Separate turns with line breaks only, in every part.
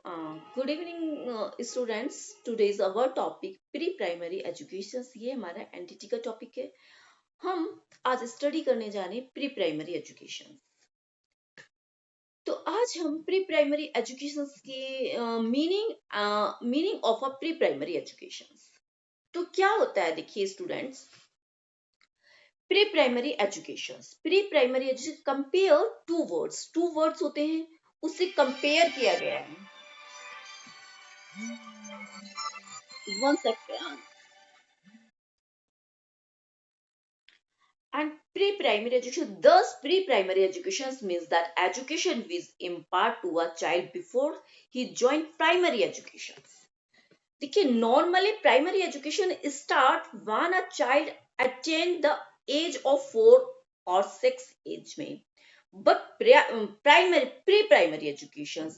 Good evening students. Today is our topic pre primary education. ये हमारा entity का topic है। हम आज स्टडी करने जा रहे हैं प्री प्राइमरी एजुकेशन। तो आज हम प्री प्राइमरी एजुकेशन के meaning of a pre primary education. तो क्या होता है, देखिए students, pre primary education. Pre primary education compare to words होते हैं, उससे कंपेयर किया गया है। One second. And pre-primary education, thus pre-primary education means that education is imparted to a child before he join primary education. देखिए, normally primary education start when a child attain the age of 4 or 6 age में, but pre-primary education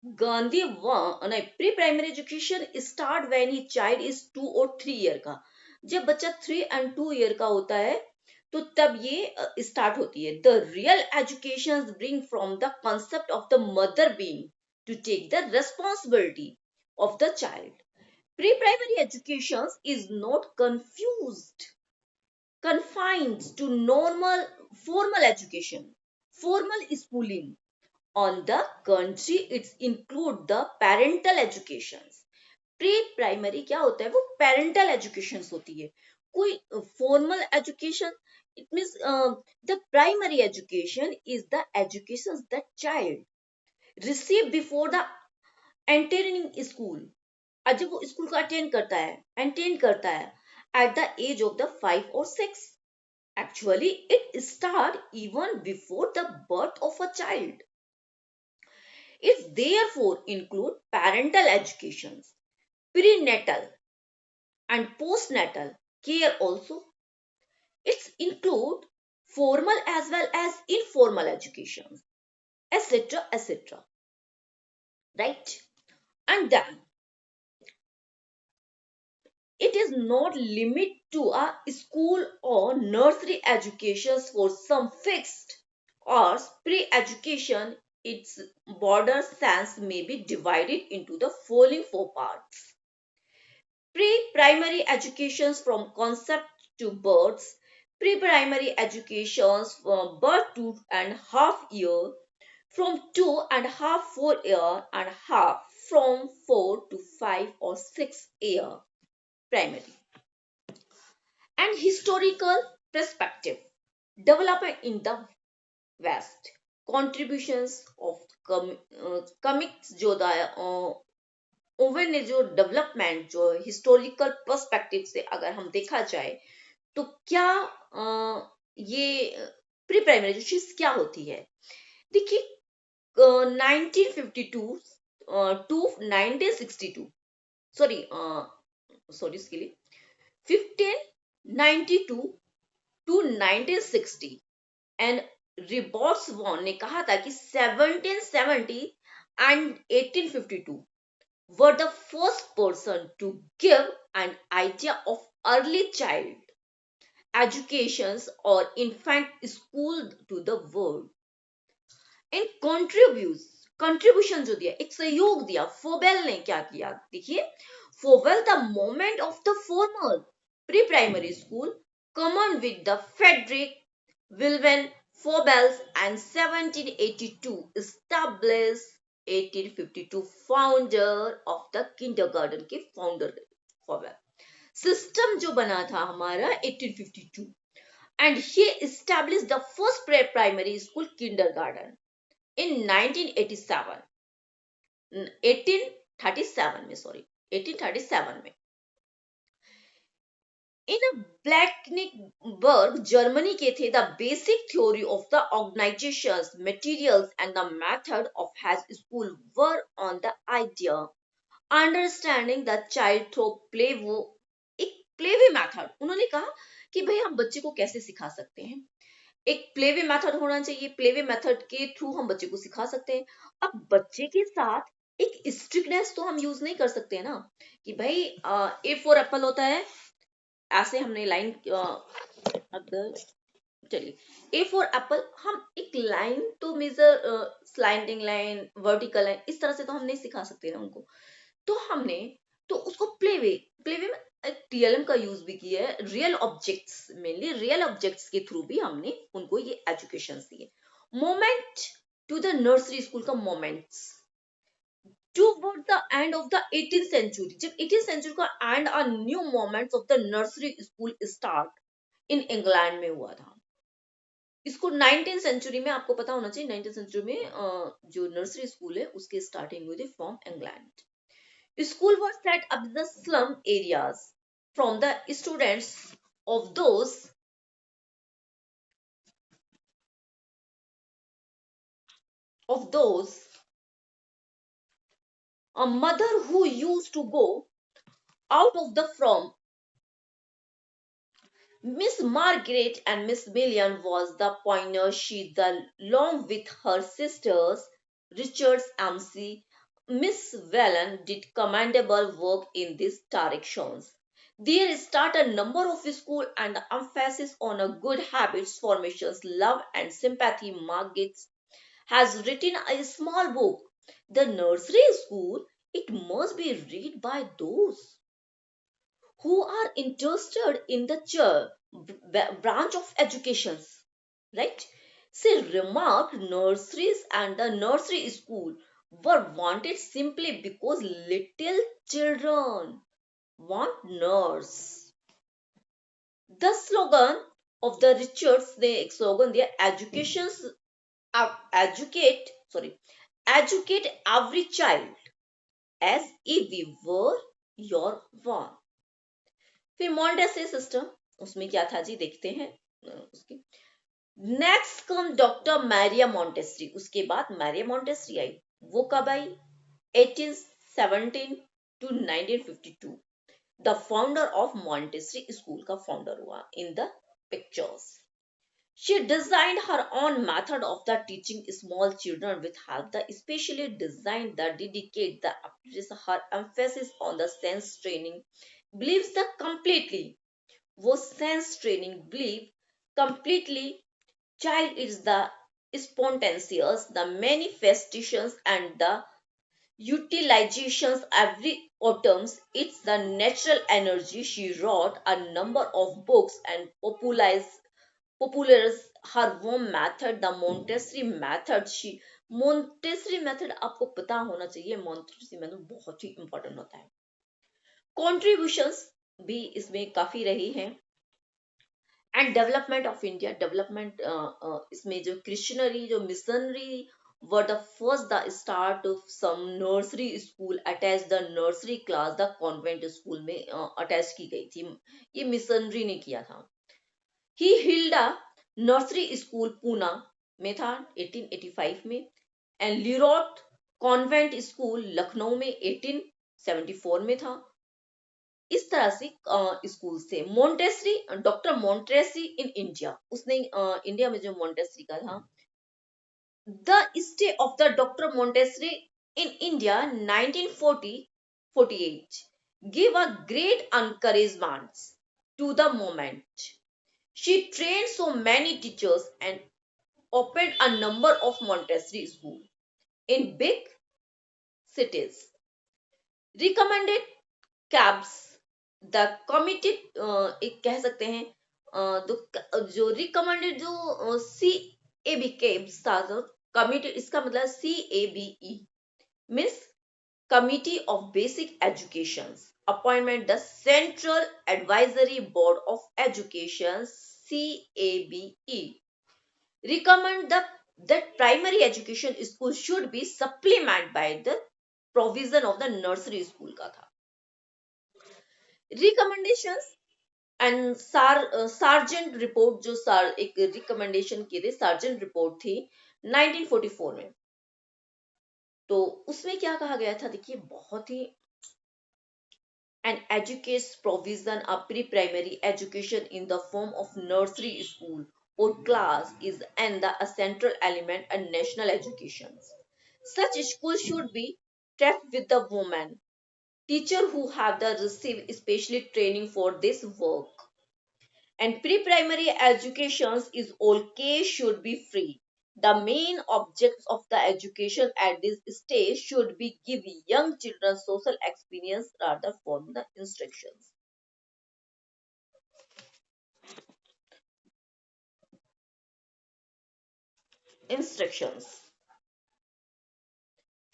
Gandhi नहीं, pre primary education start when he child is 2 और 3 year का। जब बच्चा 3 and 2 year का होता है तो तब ये स्टार्ट होती है। The real education bring from the concept of the mother being to take the responsibility of the child. Pre primary education is not confined to normal formal education, formal schooling. On the contrary, it include the parental educations. Pre primary क्या होता है, वो parental education होती है, कोई formal education. It means the primary education is the education that child receive before the entering school. जब वो school को अटेंड करता है at the age of the 5 or 6. Actually, it start even before the birth of a child. It therefore include parental educations, prenatal and postnatal care also. It include formal as well as informal education, etc. Right? And then it is not limited to a school or nursery education for some fixed or pre-education. Its broader sense may be divided into the following 4 parts. Pre-primary educations from concept to births, pre-primary educations from birth to and half year, from 2.5 4 year and half, from 4 to 5 or 6 year primary. And historical perspective, development in the West, contributions of comics जो oven ने जो development जो historical perspective से अगर हम देखा जाए तो क्या ये प्री प्राइमरी एजुकेशन क्या होती है। देखिए 1952 टू 1962 सॉरी इसके लिए 1592 टू 1960 एंड रिबॉट्सवॉन ने कहा था कि 1770 and 1852 were the first person to give an idea of early child educations or infant school to the world. And contribution जो दिया, एक सहयोग दिया, फोबेल ने क्या किया, देखिए फोबेल the moment of the formal pre-primary school common with the Frederick Wilhelm Fobels and 1782 established 1852 founder of the kindergarten के फाउंडर फॉबेल। सिस्टम जो बना था हमारा 1852 and he established the first primary school kindergarten in 1987 1837 में इन ब्लैकनिकबर्ग जर्मनी के थे। The basic theory of the organisations, materials and the method of has school were on the idea understanding the child through play. वो एक playway method, उन्होंने कहा कि भाई हम बच्चे को कैसे सिखा सकते हैं, एक प्लेवे मेथड होना चाहिए, प्लेवे मेथड के थ्रू हम बच्चे को सिखा सकते हैं। अब बच्चे के साथ एक स्ट्रिक्टनेस तो हम यूज नहीं कर सकते ना कि भाई ए फॉर एप्पल होता है, ऐसे हमने लाइन अगर चलिए, ए फॉर एप्पल, हम एक लाइन तो measure, slanting line, vertical line, इस तरह से तो हम नहीं सिखा सकते ना उनको। तो हमने तो उसको प्ले वे में टीएलएम का यूज भी किया है, real objects, mainly real objects के थ्रू भी हमने उनको ये एजुकेशन दिए। Moment to the nursery school का moments toward the end of the 18th century, जब 18th century का and, a new moments of the nursery school start in England में हुआ था। इसको 19th सेंचुरी में, आपको पता होना चाहिए, 19th सेंचुरी में जो नर्सरी स्कूल है उसकी स्टार्टिंग हुई थी from England. School was set up in the slum areas from the students of those a mother who used to go out of the from Miss Margaret and Miss Million was the pioneer. She, along with her sisters, Richards MC, Miss Whelan, did commendable work in these directions. There started a number of schools and emphasis on a good habits formations, love and sympathy. Margaret has written a small book, The Nursery School. It must be read by those who are interested in the branch of education, right? She remarked nurseries and the nursery school were wanted simply because little children want nurse. The slogan of the Richards, the slogan there, educate, sorry, educate every child as if we were your one. फिर Montessori system, उसमें क्या था जी, देखते हैं उसके। Next come doctor मैरिया Montessori, उसके बाद मैरिया Montessori आई। वो कब आई? 1817 to 1952। The founder of Montessori school का फाउंडर हुआ in the pictures. She designed her own method of the teaching small children with help. The especially designed the dedicate the her emphasis on the sense training believes the completely वो sense training believe completely child is the spontaneous the manifestations and the utilizations every autumns it's the natural energy. She wrote a number of books and popularized her own method, the Montessori method. she Montessori method आपको पता होना चाहिए, Montessori method बहुत ही important होता है। Contributions भी इसमें काफी रही हैं। And development of India, development इसमें जो क्रिश्चियनरी, जो missionary were the first the start of some nursery school attached the nursery class the convent school में अटैच की गई थी, ये मिशनरी ने किया था। ही हिल्डा नर्सरी स्कूल पूना में था 1885 में, एंड लिरोट कॉन्वेंट स्कूल लखनऊ में 1874 में था। इस तरह से स्कूल थे। Montessori, doctor Montessori in India, उसने इंडिया में जो मोंटेसरी का था। The stay of the doctor Montessori in India 1948 gave a great encouragement to the movement. She trained so many teachers and opened a number of Montessori schools in big cities. Recommended cabs the committee, एक कह सकते हैं जो recommended जो C A B केम्स था, committee, इसका मतलब C A B E means committee of basic education, appointment the central advisory board of education C A B E recommend the that primary education school should be supplemented by the provision of the nursery school का था। Recommendations and sergeant report, जो एक recommendation की थी, sergeant report थी 1944 में। तो उसमें क्या कहा गया था, देखिए बहुत ही, an education provision a pre primary education in the form of nursery school or class is and the central element and national education. Such schools should be tasked with the women teacher who have the received especially training for this work. And pre-primary education is okay, should be free. The main objects of the education at this stage should be give young children social experience rather from the instructions. Instructions.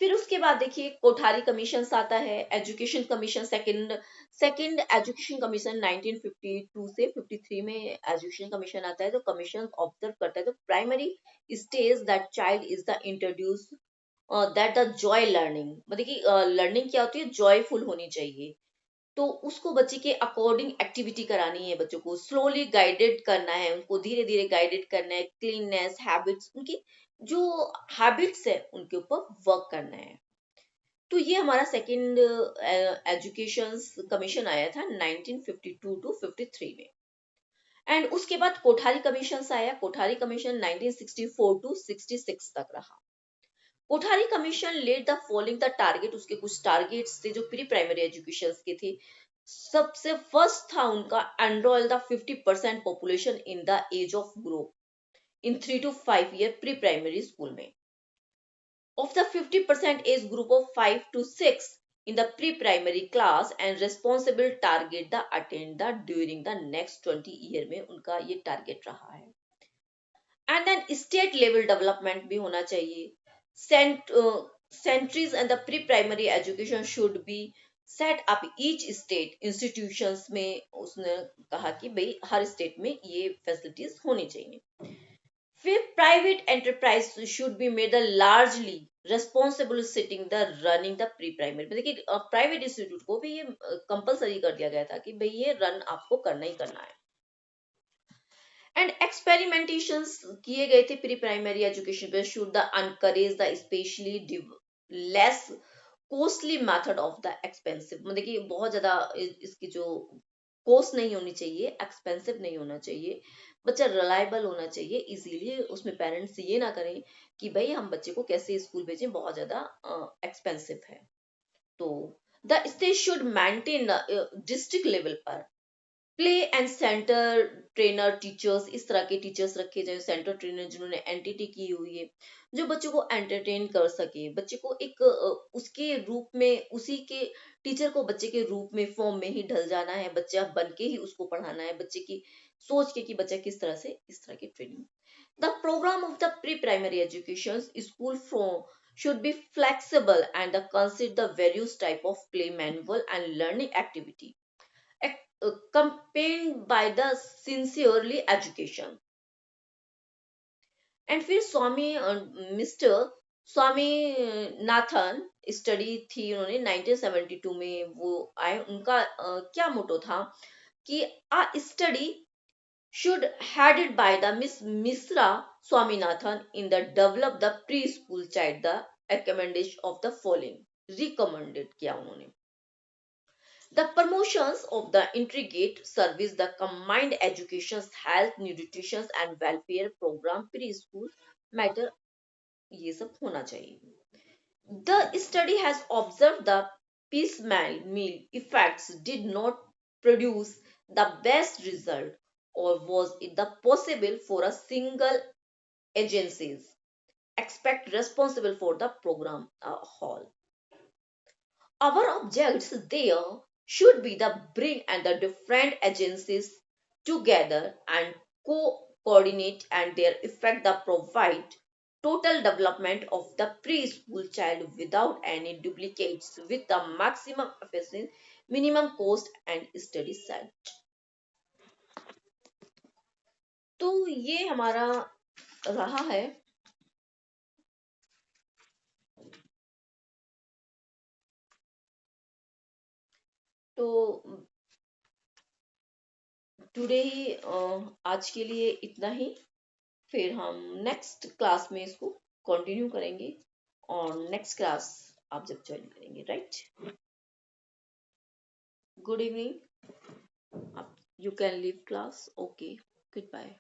फिर उसके बाद देखिए Kothari commission आता है, education commission second second education commission 1952 से 53 में education commission आता है। तो कमीशन ऑब्जर्व करता है तो primary stage that child is the introduce that the Joy learning, मतलब कि लर्निंग क्या होती है, जॉयफुल होनी चाहिए। तो उसको बच्चे के अकॉर्डिंग एक्टिविटी करानी है, बच्चों को स्लोली गाइडेड करना है, उनको धीरे धीरे गाइडेड करना है, क्लीननेस हैबिट्स, उनकी जो हैबिट्स है उनके ऊपर वर्क करना है। तो ये हमारा सेकंड एजुकेशन कमीशन आया था 1952 टू 53 में। एंड उसके बाद कोठारी कमीशन आया। कोठारी कमीशन 1964 टू 66 तक रहा। Kothari commission let the following the target, उसके कुछ टारगेट्स थे जो प्री प्राइमरी एजुकेशन के थे। सबसे फर्स्ट था उनका enrol the 50% population in the age of growth in 3 to 5 year pre primary school में। Of the 50% age group of 5 to 6 in the pre-primary class and responsible target the attend the during the next 20 year में उनका ये target रहा है। And then state level development भी होना चाहिए। Centres and the pre primary education should be set up each state institutions में, उसने कहा कि भाई हर स्टेट में ये फैसिलिटीज होनी चाहिए। फिर private enterprise should be made largely responsible sitting the running the pre primary, मतलब कि प्राइवेट इंस्टीट्यूट को भी ये कंपलसरी कर दिया गया था कि भाई ये रन आपको करना ही करना है। एंड एक्सपेरिमेंटेशंस किए गए थे प्री प्राइमरी एजुकेशन पे। Should the encourage the specially less costly method of the expensive, मतलब कि बहुत ज्यादा इसकी जो कॉस्ट नहीं होनी चाहिए, एक्सपेंसिव नहीं होना चाहिए, बच्चा रिलायबल होना चाहिए। इसीलिए उसमें पेरेंट्स ये ना करें कि भाई हम बच्चे को कैसे स्कूल भेजें, बहुत ज्यादा एक्सपेंसिव है। तो the state should maintain district level पर play and centre trainer teachers, इस तरह के टीचर्स रखे जाए, सेंटर ट्रेनर जिन्होंने एनटीटी की हुई है, जो बच्चों को एंटरटेन कर सके, बच्चे को एक उसके रूप में, उसी के टीचर को बच्चे के रूप में फॉर्म में ही ढल जाना है, बच्चा बन के ही उसको पढ़ाना है, बच्चे की सोच के कि बच्चा किस तरह से, इस तरह की training. The programme of the pre primary education school from should be flexible and the consider the various type of play manual and learning activity campaigned by the sincerely education। And फिर स्वामी mister स्वामी Nathan study थी उन्होंने 1972 में वो आए। उनका क्या मोटो था कि आ study should headed by the Miss Misra Swaminathan in the develop the preschool child the recommendation of the following, recommended किया उन्होंने। The promotions of the integrate service, the combined education, health, nutrition and welfare program preschool matter, ये सब होना चाहिए। The study has observed the piecemeal meal effects did not produce the best result, or was it the possible for a single agencies expect responsible for the program whole. Our objects there should be the bring and the different agencies together and coordinate and their effect the provide total development of the preschool child without any duplicates with the maximum efficiency, minimum cost and study set। तो ये हमारा रहा है। तो today he आज के लिए इतना ही। फिर हम नेक्स्ट क्लास में इसको कंटिन्यू करेंगे, और नेक्स्ट क्लास आप जब ज्वाइन करेंगे, right. Good evening, you can leave class, okay, good bye.